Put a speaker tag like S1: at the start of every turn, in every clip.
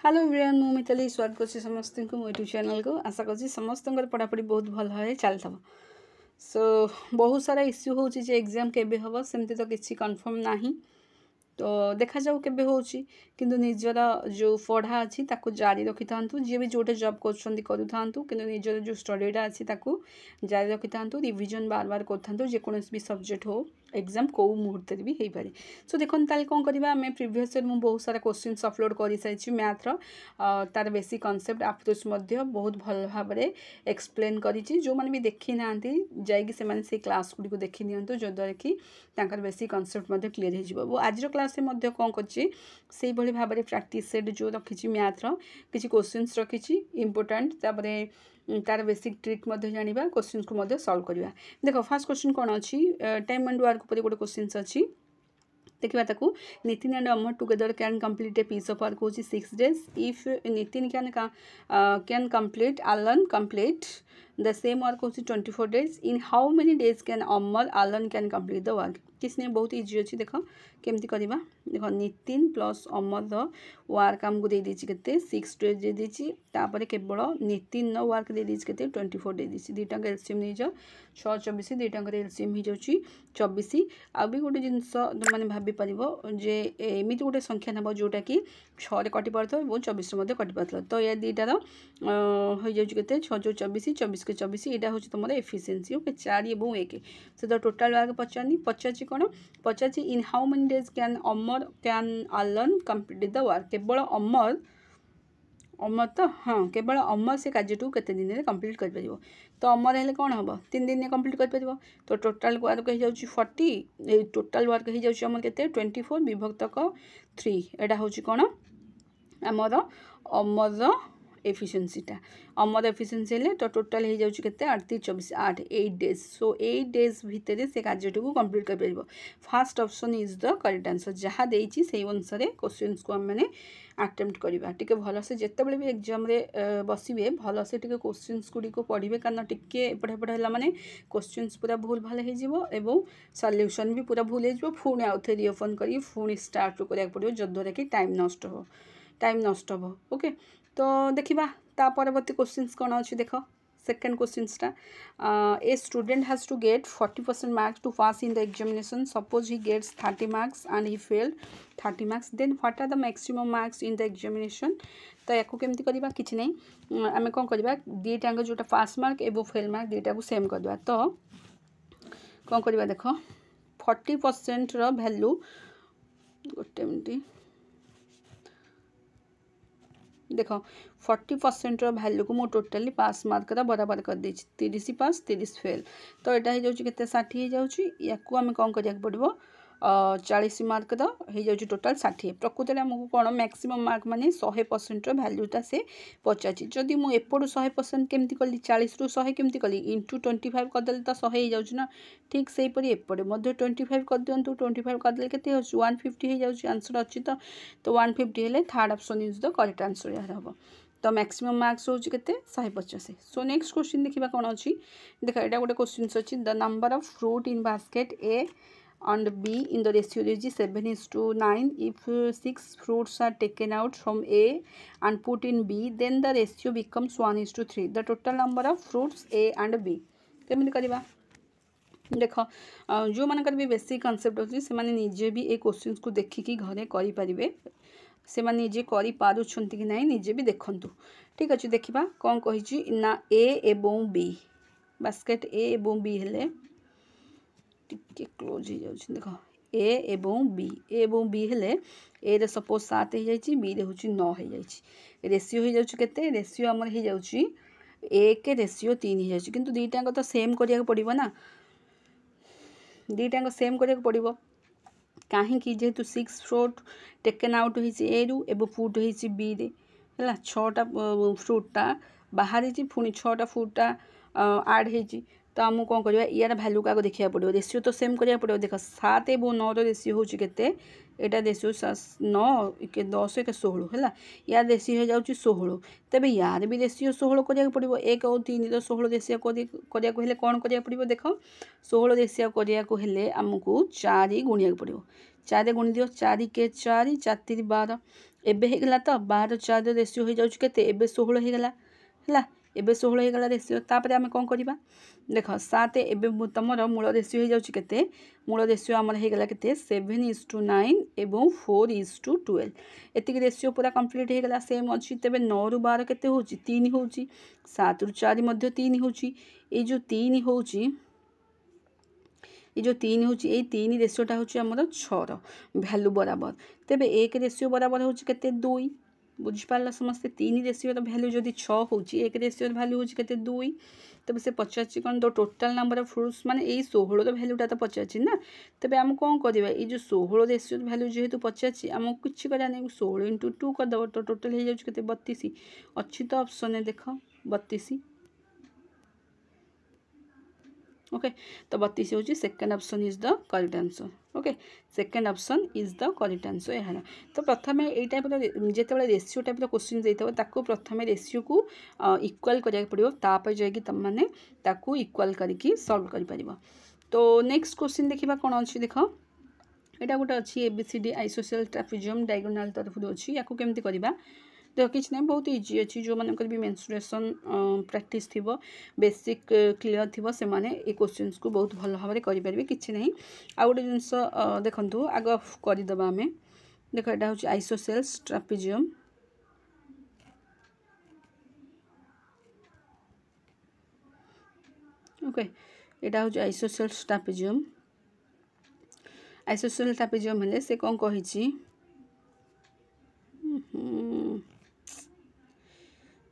S1: Hello everyone मु मिताली स्वागत करछि समस्त को मो यूट्यूब चैनल को आशा करछि समस्त पढ़ापढ़ी बहुत भल भाव चलता। सो बहुत सारा इश्यू होछि जे एग्जाम केबे हबो सेमती तो किछि कंफर्म नाही तो देखा जाऊ केबे होछि किंतु निजर जो पढ़ा अछि ताकू जारी रखि थांतु जे भी जोटे जॉब करछंती करू थांतु किंतु निजर जो स्टडीटा अछि ताकू जारी रखि थांतु रिवीजन बार बार कर थांतु जे कोनोस भी सब्जेक्ट हो एग्जाम को मुहूर्त भी हो पारे। सो देखो ताल कौन करवा आम प्रिवियस ईयर मुझे बहुत सारा क्वेश्चन अपलोड कर सारी मैथ तार बेसिक कॉन्सेप्ट अप्रोच बहुत भल भाव में एक्सप्लेन करी जो मैंने भी देखी ना जाइए से क्लास गुड़ी को देखी नियंतु जद्वारा कि बेसिक कॉन्सेप्ट क्लीयर हो आज क्लास में कौन कर भाव में प्रैक्टिस सेट जो रखी मैथ किसी क्वेश्चन रखी इंपोर्टाट तार बेसिक ट्रिक जाना क्वेश्चन को सॉल्व करवा। देखो फर्स्ट क्वेश्चन कौन अच्छी टाइम एंड वर्क पर गोटे क्वेश्चन अच्छी देखा ताकू Nitin and Amar together can complete a piece of work हो 6 days if Nitin can complete alone complete the same work हो 24 days in how many days can Amar alone can complete the work किसने बहुत easy अच्छी देख केमती करवा देख नितिन प्लस अमर वर्क आमको दे दीची केते 6 days दे दीची तापर केवल नितिन वर्क दे दीची केते 24 दे दीची दुईटा एलसीएम नहीं जाओ 6 24 दुईटा एलसीएम हो जाउची 24 आ भी गोटे जिनस माने भाबी परिबो जे एमिति गोटे संख्या नबो जोटा कि 6 रे कटि परथो और 24 रे कटि परथो तो या दुईटार हो जाउची केते 6 24 24 के 24 एटा होची तमरे एफिशिएंसी ओके 4 एवं 1 से द टोटल वर्क पचानी पचाची कोन पचाची in how many days can Amar can आलन कंप्लीट द वर्क केवल अमर तो हाँ केवल अमर से कार्य केते दिन में कंप्लीट कर परिबो तो अमर हेले कौन हम 3 दिन में कंप्लीट कर परिबो तो टोटल वर्क हो जाउची 40 टोटल वर्क हो जाउची अमर केते 24 विभक्त 3 एटा होची कोन अमर अमर एफिशिएंसीटा अमर एफिशिएंसी हेले तो टोटल हो जाउची केते 8 24 8 डेज सो 8 डेज भितर से कार्य को कंप्लीट कर परिबो। First option is the correct answer जहाँ देइची से अनुसार क्वेश्चंस को हमने अटेम्प्ट करवा टिके भल से जिते भी एग्जाम रे बसवे भल से टिके क्वेश्चंस गुड़ी को पढ़े कारण टिके एपटे एपटे है माने क्वेश्चंस पूरा भूल भाल हो सॉल्यूशन भी पूरा भूल हो पुणी आउ थे रिओपन कर पुणी स्टार्ट करा पड़ो जद्वारा कि टाइम नष्ट हो ओके तो देखा ता परवर्ती क्वेश्चंस कौन अच्छी देख सेकेंड क्वेश्चनटा a student has to get 40% marks to pass in the examination suppose he gets 30 marks and he failed 30 marks then what are the maximum marks in the examination तो या केमती करवा कि नहीं आम कौन करवा दुईटा जोटा पास मार्क एवं फेल मार्क दुईटा को सेम करवा तो कौन करवा देख 40% वैल्यू गोटे मिनट देख 40% वैल्यू को मुझे टोटाली पास मार्क बराबर कर देछि 30 पास 30 फेल तो यहाँ हो जाउची केते 60 हो जाउची याकू आम कौन करिया पड़िबो 40 मार्क हो जाउची टोटाल 60 प्रकृत में आमको कौन मैक्सिमम मार्क माने 100% वैल्यूटा से पचासी जदि मुझे एपटू 100% केमती कली 40 रु 100 केमती कली इंटू 25 करदे तो 100 हो जाउची ना ठीक से हीपरी एपटे 25 कर दिंतु 25 करदे केते हो 150 हो जाउची आंसर अच्छी तो 150 हेले third option is the correct answer यार हम तो मैक्सिमम मार्क्स हो 150। सो नेक्स्ट क्वेश्चन देखा कौन अच्छी देखा यहाँ गोटे क्वेश्चन अच्छी the number of fruit in basket A and B in the ratio is 7:9 if 6 fruits are taken out from A and put in B then the ratio becomes 1:3 the total number of fruits A and B केमती करवा देख जो मानकर भी basic concept अच्छी से निजे भी ये क्वेश्चन को देखिकी घरे करें से निजे करुँच कि ना निजे भी देखूँ ठीक अच्छे देखा कौन कही ना ए एवं बी बास्केट ए एवं बी हेले टिके क्लोज हो जाउछि देख ए एवं बी हेले ए रे सपोज 7 हो जाइछि बी रे होछि 9 हो जाइछि रेशियो हो जाउछि केते रेशियो हमर हो जाउछि 1 रेशियो 3 हो जाउछि किंतु दुईटा तो सेम करिया पड़िबो ना दुईटा सेम करिया पड़िबो कहीं जेहेतु 6 फ्रूट टेकन आउट होइछि ए रु एबो पुट होइछि बी रे हला 6टा फ्रूटटा बाहर पुणी 6टा फ्रूटटा आड होइछि तो आमको कौन करवा यार भैल्यू का देखा पड़ो रेशियो तो सेम करा पड़ो देख 7 और 9 रेशियो हो एटा रेशियो 9 के 10 के 16 है यार रेशियो हो जाऊँगी 16 तेज यार भी रेशियो 16 करा पड़ो 1 और 3 16 रेशियो करा कौन करा पड़ो देख 16 रेशियो करा आमको 4 गुणिया पड़ो चार गुणी दियो 4 के 4 4 3 12 एबे हेगला तो 12 4 रेशियो हो जाउछ केते एबे 16 हेगला हला एबे 16 हेगला रेशियो तापर आमे कोन करबा देख 7 एबे तमरो मूल रेशियो हो जाउछ केते मूल रेशियो हमर हेगला केते 7:9 एवं 4:12 एतिक रेशियो पूरा कंप्लीट हेगला सेम अछि तबे 9 रु 12 केते होउची 3 होउची 7 रु 4 मध्ये 3 होउची ए जो 3 होउची ये जो 3 होउची ए 3 रेशियोटा होउची हमर 6 रो वैल्यू बराबर तेबे 1 रेशियो बराबर होउची केते 2 बुझ पारला समस्त 3 रेशियो रो वैल्यू जदी 6 होउची 1 रेशियो रो वैल्यू होउची केते 2 तबे से 50 कोन दो टोटल नंबर ऑफ फ्रूट्स माने ए 16 रो वैल्यूटा तो 50 ना तबे हम कोन करबा ए जो 16 रेशियो रो वैल्यू जेहेतु 50 हम कुछ करा नै 16 * 2 कर दबो तो टोटल हे जाउची केते 32 अछि तो ऑप्शन है देखो 32 ओके तो 32 होची second option is the correct answer okay second option is the correct answer है तो प्रथमे ए टाइप रो जेतेबेले रेशियो टाइप रो क्वेश्चन देइतबो ताको प्रथमे रेशियो को इक्वल करिया पड़िबो तापर जाय कि तम माने ताको इक्वल करिकि सॉल्व करि परिबो तो नेक्स्ट क्वेश्चन देखिबा कोन अछि देखो एटा गोटे अछि एबीसीडी आइसोसेल ट्रापेजियम डायगोनल तरफ अछि याको केमति करिबा तो किछ नहीं बहुत इजी अच्छी जो मानकर भी मेंस्ट्रुएशन प्रैक्टिस थिबो बेसिक क्लियर थिबो से माने ए क्वेश्चंस को बहुत भल भाव में करि परबे किछ नहीं आ गोटे जिंस देखंतु आग करि दबा हमें देखो एटा होची आइसोसेल्स ट्रापेजियम ओके एटा होची आइसोसेल्स ट्रापेजियम आइसोसेल ट्रापेजियम हले से कोन कहिची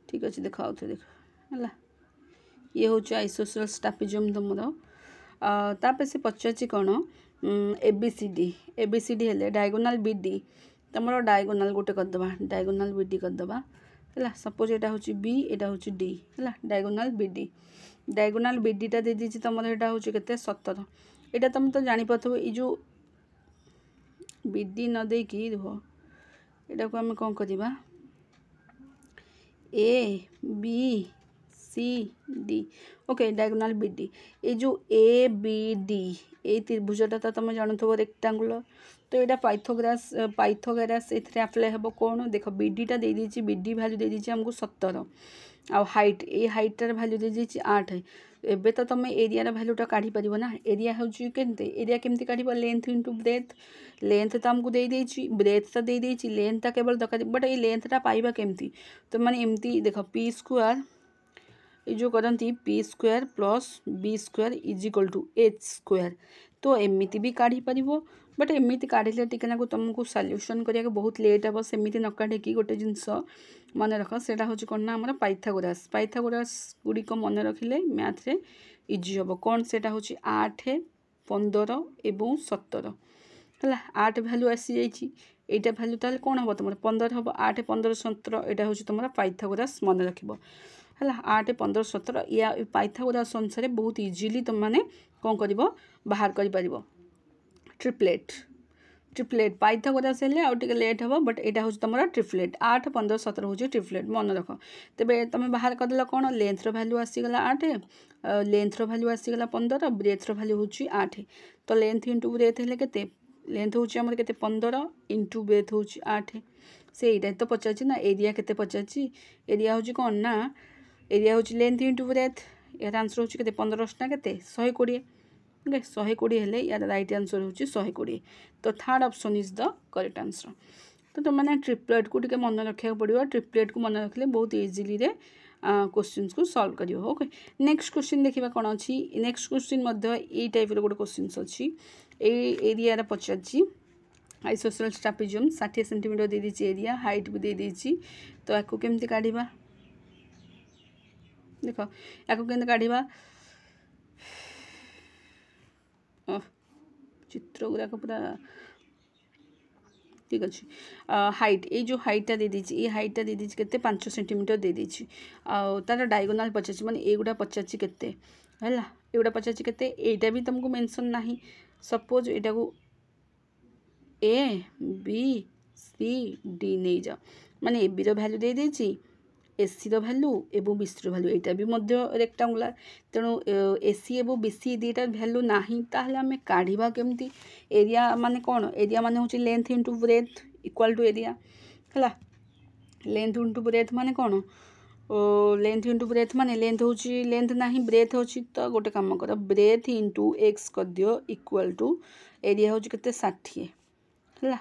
S1: ठीक अच्छे देख आउ देख है ये हूँ आइसोसेल्स ट्रापेजियम तुमर तापर से पचार कौन एबीसीडी हेले डायगोनल बीडी तुम डायगोनल गोटे करदे डायगोनल बीडी करदे है सपोज यहाँ हूँ बी यहाँ हूँ डी है डायगोनल बीडीटा दे दीजिए तुम यहाँ हूँ के 17 यहाँ तुम तो जापर ये जो बीडी न देकी रुह यहाँ को आम कौन करवा A B C D okay diagonal BD ये जो ए बी डी ये त्रिभुजटा तो तुम जानथो रेक्टांगुलर तो यहाँ पाइथागोरस ए अप्लाई हम कौन देख बीडीटा दे दीची बीडी वैल्यू दे दीची हमको 17 आ हाइट ए हाइटार वैल्यू दे दीची 8 एबे तो तुम एरिया वैल्यूटा काढ़ी पारिबो ना एरिया होची केनते एरिया केमती काढ़िबो लेंथ इंटू ब्रेथ लेंथ तो हमको दे देची ब्रेथ तो दे देची लेंथ ता केवल दरकार बट ये लेंथटा पाइबा केमती तो माने एमती देख पी स्क्वायर ये जो करती P square plus B square is equal to H square तो एमती भी काढ़ी पारिबो बट एमती काढ़िले टिके तुमको सॉल्यूशन करिया बहुत लेट हे सेमती न काढ़ी गोटे जिनस मन रख से हूँ कौन ना आम पाइथागोरस गुड़िक मन रखिले मैथ रे इजी हम कौन से हूँ 8 15 एवं 17 है 8 वैल्यू आसी जाइए यहाँ वैल्यू ताल कौन हम तुम 15 हम 8 15 17 यहाँ हूँ तुम पाइथागोरस मन रख है 8 15 17 या पाइथागोरस अनुसार बहुत इजिली तुम मैंने कौन कर बाहर कर ट्रिप्लेट पाइथागोरस हेले आउ टिके लेट हम बट यहाँ हूँ तुम ट्रिप्लेट 8 15 17 हूँ ट्रिप्लेट मन रख तेरे तुम बाहर करदेल कौन लेंथ वैल्यू आसीगला 8 लेंथ वैल्यू आसीगला 15 ब्रेथ वैल्यू हूँ 8 तो लेंथ इंटू ब्रेथ हेले केते लेंथ हूँ आम के 15 इंटू ब्रेथ हूँ 8 से यहाँ तो पचार ना एरिया के पचार एरिया हूँ कौन ना एरिया हूँ लेंथ इंटू ब्रेथ यार आंसर हूँ के 15 के 120 ओके 120 हेले यार राइट आंसर हूँ 120 तो third option is the correct answer तो तुम मैंने ट्रिप्लेट को टिके मन रखा पड़ो ट्रिप्लेट को मन रखिले बहुत इजिली रे क्वेश्चंस को सॉल्व कर ओके नेक्स्ट क्वेश्चन देखा कौन अच्छी नेक्स्ट क्वेश्चन ये टाइप गोटे क्वेश्चन अच्छी एरिया पचार आइसोसेल ट्रापेजियम 60 सेंटीमीटर दे दीची एरिया हाइट भी दे दीची तो या केमती काढ़ा देख या केमती काढ़ा चित्र गुराक पूरा ठीक अच्छे हाइट ये जो हाइटा दे दीची ये हाइटा दे दीची केते 5 सेंटीमीटर दे दीची तार डायगोनल पचार माने एगुड़ा पचार केते हैला एगुड़ा पचार केते एटा भी तुमको मेंशन नहीं सपोज एटा को ए बी सी डी नहीं जाओ माने ए बी रो वैल्यू दे दीची एसी रो भैल्यू एवं बीसी रो भैल्यू एटा भी मध्य रेक्टांगुलर तेणु एसी एवं बीसी दुईटार भैल्यू नाही ताहले आमे काढ़िबा केमती एरिया माने कोन एरिया माने होची length into breadth equal to area हला लेंथ इंटू ब्रेथ माने कोन लेंथ इंटू ब्रेथ माने लेंथ होची लेंथ नाही ब्रेथ होची तो गोटे काम कर ब्रेथ इंटू एक्स कर दियो इक्वल टू एरिया होची केते 60 हला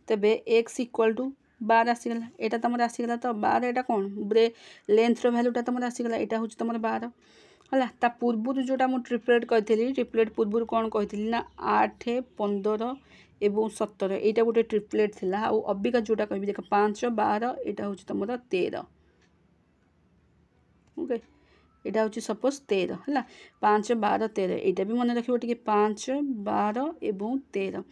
S1: तबे एक्स इक्वल टू 12 आसीगला एटा तमर आसीगला तो 12 एटा कोन ब्रे लेंथ रो वैल्यूटा तमर आसीगला एटा होची तमर 12 हला ता पूर्वरु जोटा मु ट्रिपलेट कहथिली ट्रिपलेट पूर्वरु कोन कहथिली ना 8 15 एवं 17 एटा गोटे ट्रिपलेट थिला आ अबिका जोटा कहबी देख 5 12 एटा होची तमर 13 ओके एटा होची सपोज 13 हला 5 12 13 एटा भी मन रखिबो टिके 5 12 एवं 13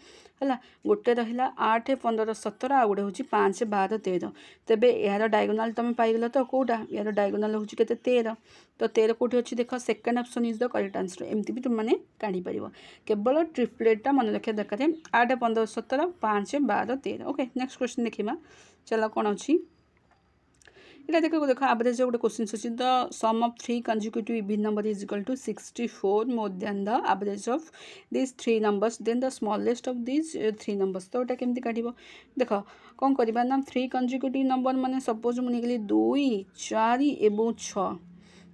S1: हला गोटे रहिला 8 15 17 आ गोटे होची 5 12 13 तबे यार डायगोनल तमे पाइगलो तो कोडा यार डायगोनल होची केते 13 तो 13 कोठी अछि देखो second option is the correct answer एमती भी तुम माने काढी परिबो केवल ट्रिपलेटटा मन रखिया दरकार 8 15 17 5 12 13 ओके नेक्स्ट क्वेश्चन देखिबा चलो कोन अछि इला देखो देखो एवरेज गोटे क्वेश्चन अछि the sum of 3 consecutive even number is equal to 64 more than the average of these 3 numbers then the smallest of these 3 numbers तो एटा केमती काढिबो देखो कोन करबा ना 3 consecutive number माने सपोज मु निगली 2 4 एवं 6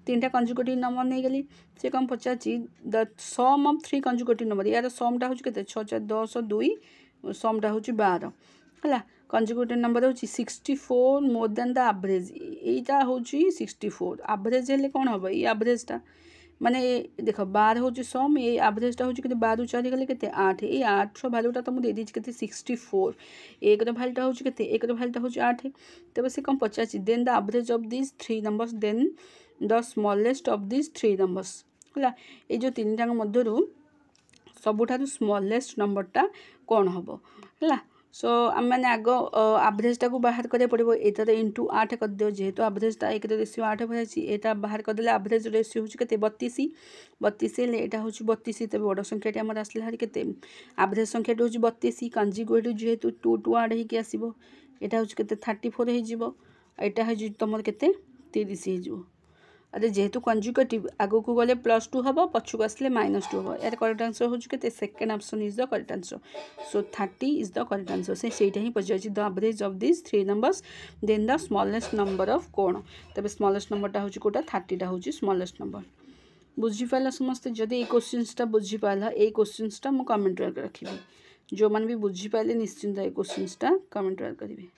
S1: तीनटा कंजुगेटिव नंबर नहीं गली से कम पचाची the sum of 3 conjugative number यार समटा होची केते 6 4 10 2 समटा होची 12 हला कंजुगेटिव नंबर होची 64 मोर देन द एवरेज एटा होची 64 एवरेज हेले कोन होबो ई एवरेजटा माने देखो 12 होची सम ए एवरेजटा होची केते 12 4 गले केते 8 ए 8 रो वैल्यूटा त मु दे दिछि केते 64 एक रो वैल्यूटा होची केते एक रो वैल्यूटा होची 8 तबे से कम 85 then the average of this 3 numbers then the smallest of this 3 numbers हला ए जो तीन टांग मध्यरु सबुठारु स्मॉलेस्ट नंबरटा कोन हबो हला सो आम मैंने आग एवरेजटा को बाहर करिया पड़ो एतर इंटू 8 कर दियो जेहेतु एवरेजटा एक रेशियो 8 भराई एटा बाहर कर देले एवरेज रेशियो होची केते 32 32 ले एटा होची 32 तबे बड़ संख्याटी हमर आसले हारी केते एवरेज संख्याटी होची 32 कंजुगेटिव जेहेतु 2 2 ऐड हे कि आसीबो एटा होची केते 34 हे जिवो एटा हे जी तमर केते 30 हे जिवो अरे जेहेतु कंजुगेटिव आगो को गले +2 हबो पछु को आसले -2 हबो यार करेक्ट आंसर हो केते second option is the correct answer so 30 is the correct answer से सेटा ही पजाची the average of this 3 numbers then the smallest number of कोन तबे स्मॉलेस्ट नंबरटा होची कोटा 30 टा होची स्मॉलेस्ट नंबर बुझी पाला समस्त जदी ए क्वेश्चनसटा बुझी पाला ए क्वेश्चनसटा मु कमेंट रे रखिबी जो मन भी बुझी पाले निश्चिंत ए क्वेश्चनसटा कमेंट रे करिवे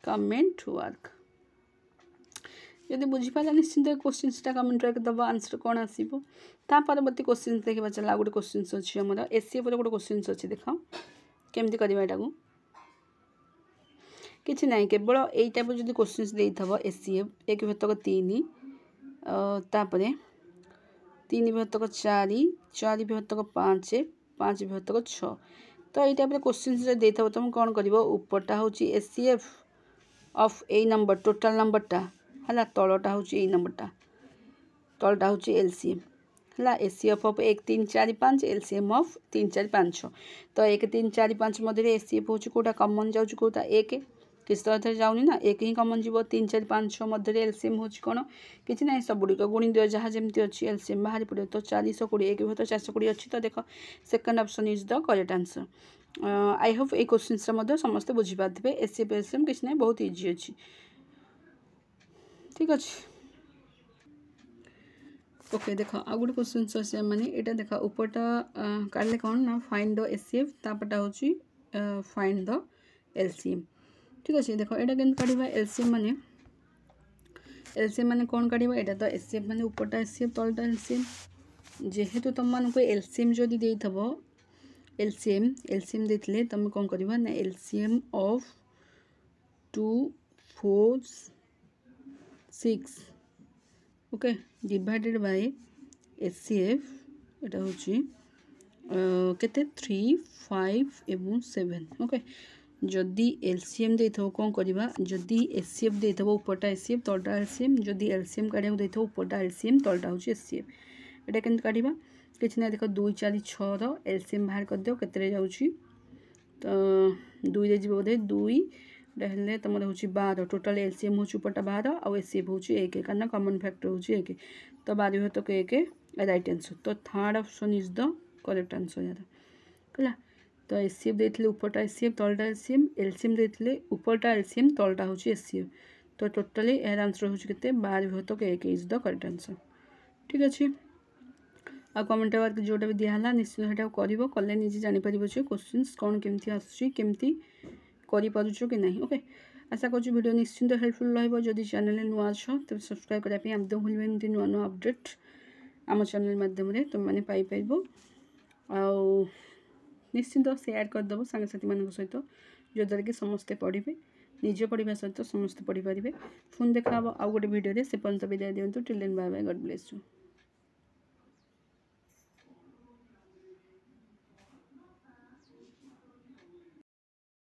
S1: कमेंट वर्क यदि बुझी पाला निश्चिंत क्वेश्चनसटा कमेंट रे दबा आंसर कोन आसीबो ता परवर्ती क्वेश्चन देखिबा चला गोटे क्वेश्चन अछि हमर एससी पर गोटे क्वेश्चन अछि देखा केमति करबा एटा को किछि नै केवल एई टाइप जदि क्वेश्चंस देई थबो एससी 1 विभक्तक 3 तापरे 3 विभक्तक 4 4 विभक्तक 5 5 विभक्तक 6 तो एई टाइप रे क्वेश्चंस जे देई थबो तुम कोन करबो ऊपरटा होची HCF of a number total नंबरटा हला तळटा होची ए नंबरटा तळटा होची एलसीएम हला एचसीएफ ऑफ 1 3 4 5 एलसीएम ऑफ 3 4 5 6 तो 1 3 4 5 मध्ये एचसीएफ होची कोटा कॉमन जाउची कोटा 1 किस तरह जाउनी ना 1 ही कॉमन जीवो 3 4 5 6 मध्ये एलसीएम होची कोन किछि नै सबुडी को गुणी दियो जहा जेमति अछि एलसीएम बाहर पड़े तो 420 1 तो 420 अछि तो देखो second option is the correct answer I hope A questions मध्ये समस्त बुझी पाथिबे एचसीएफ एलसीएम किछि नै बहुत इजी अछि ठीक अछि ओके देखो आ गुड क्वेश्चन से माने एटा देखो ऊपरटा काढले कोन ना फाइंड द एचसीएफ तापटा होची फाइंड द एलसीएम ठीक अछि देखो एटा केन काढिबा एलसीएम माने कोन काढिबा एटा तो एचसीएफ माने ऊपरटा एचसीएफ तलटा एलसीएम जेहेतु तुम मान को एलसीएम जदी देई थबो एलसीएम देथिले तुम कोन करबा ना LCM of 2 4 6 okay divided by HCF एटा होची केते 3 5 एवं 7 ओके जदि एलसीएम देथो कोन करबा जदि एचसीएफ देथो ऊपरटा एचसीएफ तलटा एलसीएम जदि एलसीएम काढिया देथो ऊपरटा एलसीएम तलटा होची एचसीएफ एटा केन काढिबा किछ ना देखो 2 4 6 रो एलसीएम बाहर कर दियो केते रे जाउची तो 2 रे जीवो बोधे 2 हेल्ले तुम हूँ 12 टोटाल एलसीएम हूँ उपरटा 12 आउ एसीएफ हूँ 1 कारण कॉमन फैक्टर हूँ 1 तो 12 भाग 1 राइट आंसर तो third option is the correct answer यार है तो एसीएफ देते उपरटा एसीएफ तलटा एलसीएम देते उपरटा एलसीएम तलटा हूँ एसीएफ तो टोटाली यार आंसर हूँ के 12 भाग 1 इज द करेक्ट आंसर ठीक अच्छे आ कमेंट वर्क जोटा भी दिहला निश्चित से कले निजे जापर क्वेश्चन कौन केमती आसमती करूँ कि नहीं ओके आशा करूँ वीडियो निश्चिंत हेल्पफुल रही चैनल नुआ अच्छ तो सब्सक्राइब करने आमदम भूल नुआ नुआ अपडेट आम चैनल मध्यम तुम पाइपर निश्चिंत सेयार करदेव सांगसाथी मान सहित जद्वारा कि समस्ते पढ़े निजे पढ़ा सहित समस्ते पढ़ी पारे पुणी देखा आउ गोटे वीडियो से पर्यंत विदाय दिंतु till then bye bye God bless you.